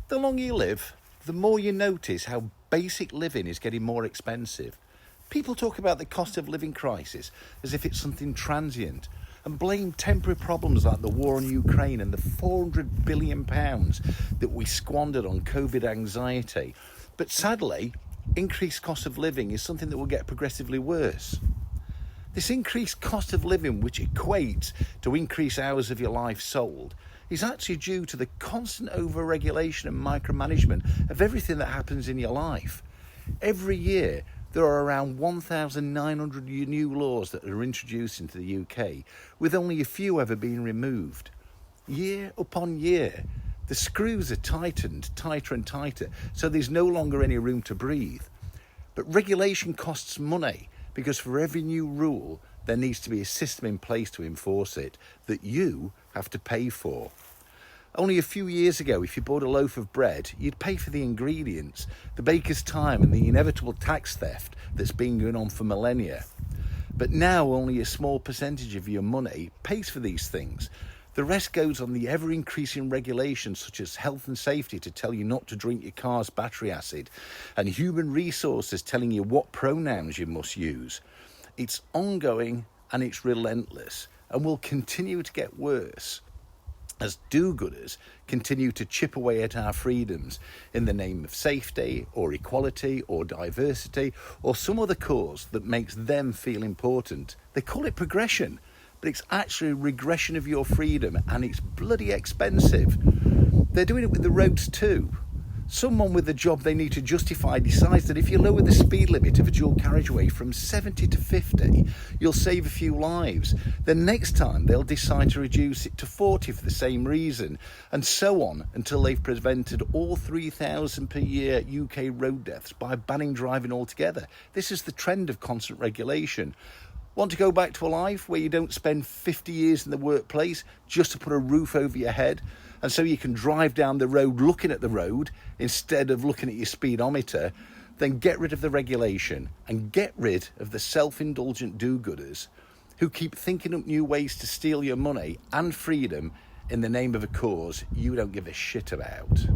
The longer you live, the more you notice how basic living is getting more expensive. People talk about the cost of living crisis as if it's something transient and blame temporary problems like the war in Ukraine and the £400 billion that we squandered on COVID anxiety. But sadly, increased cost of living is something that will get progressively worse. This increased cost of living, which equates to increased hours of your life sold, is actually due to the constant overregulation and micromanagement of everything that happens in your life. Every year, there are around 1,900 new laws that are introduced into the UK, with only a few ever being removed. Year upon year, the screws are tightened tighter and tighter, so there's no longer any room to breathe. But regulation costs money, because for every new rule, there needs to be a system in place to enforce it that you have to pay for. Only a few years ago, if you bought a loaf of bread, you'd pay for the ingredients, the baker's time and the inevitable tax theft that's been going on for millennia. But now only a small percentage of your money pays for these things. The rest goes on the ever-increasing regulations such as health and safety to tell you not to drink your car's battery acid, and human resources telling you what pronouns you must use. It's ongoing and it's relentless and will continue to get worse as do-gooders continue to chip away at our freedoms in the name of safety or equality or diversity or some other cause that makes them feel important. They call it progression, but it's actually a regression of your freedom, and it's bloody expensive. They're doing it with the roads too. Someone with a job they need to justify decides that if you lower the speed limit of a dual carriageway from 70 to 50, you'll save a few lives. Then next time they'll decide to reduce it to 40 for the same reason, and so on until they've prevented all 3,000 per year UK road deaths by banning driving altogether. This is the trend of constant regulation. Want to go back to a life where you don't spend 50 years in the workplace just to put a roof over your head, and so you can drive down the road looking at the road instead of looking at your speedometer? Then get rid of the regulation and get rid of the self-indulgent do-gooders who keep thinking up new ways to steal your money and freedom in the name of a cause you don't give a shit about.